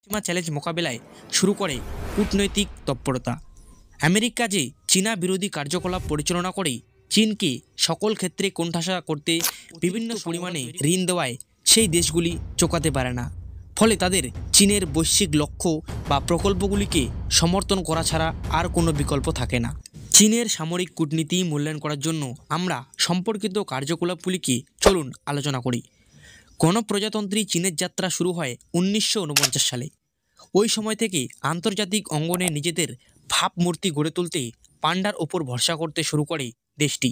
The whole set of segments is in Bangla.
পশ্চিমা চ্যালেঞ্জ মোকাবেলায় শুরু করে কূটনৈতিক তৎপরতা। আমেরিকা যে চীনা বিরোধী কার্যকলাপ পরিচালনা করে চীনকে সকল ক্ষেত্রে কোণঠাসা করতে বিভিন্ন পরিমাণে ঋণ দেওয়ায় সেই দেশগুলি চোকাতে পারে না। ফলে তাদের চীনের বৈশ্বিক লক্ষ্য বা প্রকল্পগুলিকে সমর্থন করা ছাড়া আর কোনো বিকল্প থাকে না। চীনের সামরিক কূটনীতি মূল্যায়ন করার জন্য আমরা সম্পর্কিত কার্যকলাপগুলিকে চলুন আলোচনা করি। গণপ্রজাতন্ত্রী চীনের যাত্রা শুরু হয় 1949 সালে। ওই সময় থেকে আন্তর্জাতিক অঙ্গনে নিজেদের ভাবমূর্তি গড়ে তুলতে পান্ডার ওপর ভরসা করতে শুরু করে দেশটি।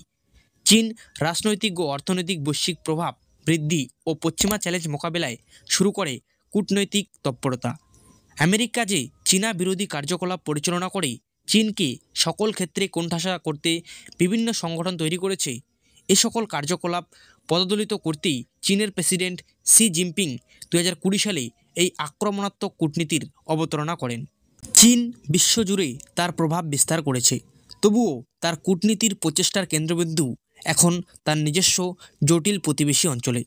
চীন রাজনৈতিক ও অর্থনৈতিক বৈশ্বিক প্রভাব বৃদ্ধি ও পশ্চিমা চ্যালেঞ্জ মোকাবেলায় শুরু করে কূটনৈতিক তৎপরতা। আমেরিকা যে চীনা বিরোধী কার্যকলাপ পরিচালনা করে চীনকে সকল ক্ষেত্রে কোণঠাসা করতে বিভিন্ন সংগঠন তৈরি করেছে, এ সকল কার্যকলাপ পদদলিত করতেই চীনের প্রেসিডেন্ট শি জিনপিং 2020 সালে এই আক্রমণাত্মক কূটনীতির অবতারণা করেন। চীন বিশ্বজুড়ে তার প্রভাব বিস্তার করেছে, তবুও তার কূটনীতির প্রচেষ্টার কেন্দ্রবিন্দু এখন তার নিজস্ব জটিল প্রতিবেশী অঞ্চলে।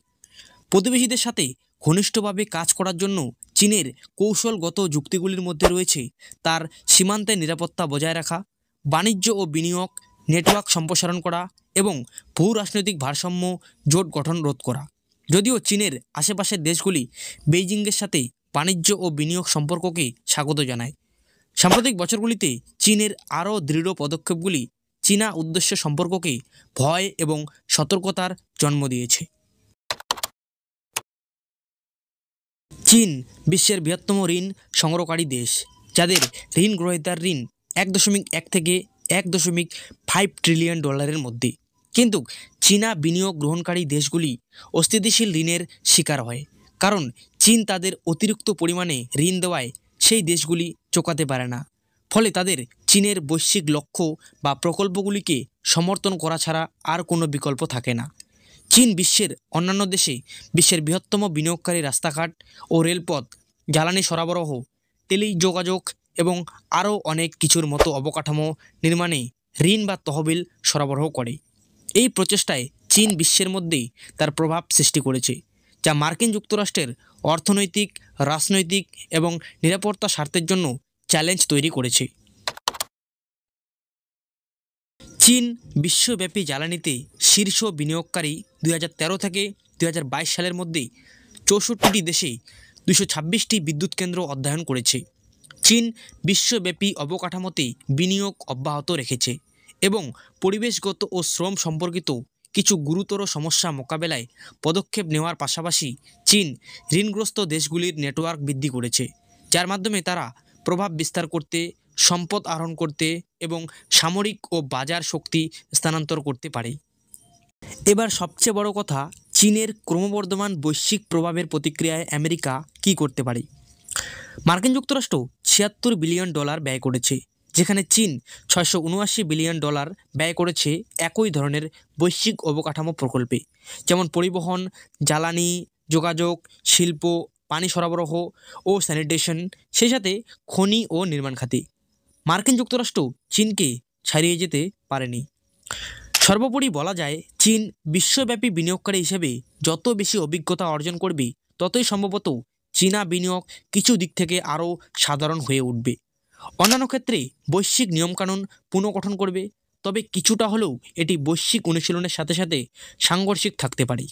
প্রতিবেশীদের সাথে ঘনিষ্ঠভাবে কাজ করার জন্য চীনের কৌশলগত যুক্তিগুলির মধ্যে রয়েছে তার সীমান্তে নিরাপত্তা বজায় রাখা, বাণিজ্য ও বিনিয়োগ নেটওয়ার্ক সম্প্রসারণ করা এবং ভূ রাজনৈতিক ভারসাম্য জোট গঠন রোধ করা। যদিও চীনের আশেপাশের দেশগুলি বেইজিংয়ের সাথে বাণিজ্য ও বিনিয়োগ সম্পর্ককে স্বাগত জানায়, সাম্প্রতিক বছরগুলিতে চীনের আরও দৃঢ় পদক্ষেপগুলি চীনা উদ্দেশ্য সম্পর্ককে ভয় এবং সতর্কতার জন্ম দিয়েছে। চীন বিশ্বের বৃহত্তম ঋণ সংগ্রহকারী দেশ, যাদের ঋণ গ্রহীতার ঋণ 1.1 থেকে 1.5 ট্রিলিয়ন ডলারের মধ্যে। কিন্তু চীনা বিনিয়োগ গ্রহণকারী দেশগুলি অস্থিতিশীল ঋণের শিকার হয়, কারণ চীন তাদের অতিরিক্ত পরিমাণে ঋণ দেওয়ায় সেই দেশগুলি চোকাতে পারে না। ফলে তাদের চীনের বৈশ্বিক লক্ষ্য বা প্রকল্পগুলিকে সমর্থন করা ছাড়া আর কোনো বিকল্প থাকে না। চীন বিশ্বের অন্যান্য দেশে বিশ্বের বৃহত্তম বিনিয়োগকারী রাস্তাঘাট ও রেলপথ, জ্বালানি সরবরাহ, টেলিযোগাযোগ এবং আরও অনেক কিছুর মতো অবকাঠামো নির্মাণে ঋণ বা তহবিল সরবরাহ করে। এই প্রচেষ্টায় চীন বিশ্বের মধ্যেই তার প্রভাব সৃষ্টি করেছে, যা মার্কিন যুক্তরাষ্ট্রের অর্থনৈতিক, রাজনৈতিক এবং নিরাপত্তা স্বার্থের জন্য চ্যালেঞ্জ তৈরি করেছে। চীন বিশ্বব্যাপী জ্বালানিতে শীর্ষ বিনিয়োগকারী। 2013 থেকে 2022 সালের মধ্যে 64টি দেশে 226টি বিদ্যুৎ কেন্দ্র অধ্যয়ন করেছে। চীন বিশ্বব্যাপী অবকাঠামোতে বিনিয়োগ অব্যাহত রেখেছে এবং পরিবেশগত ও শ্রম সম্পর্কিত কিছু গুরুতর সমস্যা মোকাবেলায় পদক্ষেপ নেওয়ার পাশাপাশি চীন ঋণগ্রস্ত দেশগুলির নেটওয়ার্ক বৃদ্ধি করেছে, যার মাধ্যমে তারা প্রভাব বিস্তার করতে, সম্পদ আহরণ করতে এবং সামরিক ও বাজার শক্তি স্থানান্তর করতে পারে। এবার সবচেয়ে বড় কথা, চীনের ক্রমবর্ধমান বৈশ্বিক প্রভাবের প্রতিক্রিয়ায় আমেরিকা কী করতে পারে। মার্কিন যুক্তরাষ্ট্র 76 বিলিয়ন ডলার ব্যয় করেছে, যেখানে চীন 679 বিলিয়ন ডলার ব্যয় করেছে একই ধরনের বৈশ্বিক অবকাঠামো প্রকল্পে, যেমন পরিবহন, জ্বালানি, যোগাযোগ, শিল্প, পানি সরবরাহ ও স্যানিটেশন, সেই সাথে খনি ও নির্মাণ খাতে। মার্কিন যুক্তরাষ্ট্র চীনকে ছাড়িয়ে যেতে পারেনি। সর্বোপরি বলা যায়, চীন বিশ্বব্যাপী বিনিয়োগকারী হিসেবে যত বেশি অভিজ্ঞতা অর্জন করবে, ততই সম্ভবত চীনা বিনিয়োগ কিছু দিক থেকে আরও সাধারণ হয়ে উঠবে। অন্যান্য ক্ষেত্রে বৈশ্বিক নিয়মকানুন পুনর্গঠন করবে, তবে কিছুটা হলেও এটি বৈশ্বিক অনুশীলনের সাথে সাথে সাংঘর্ষিক থাকতে পারে।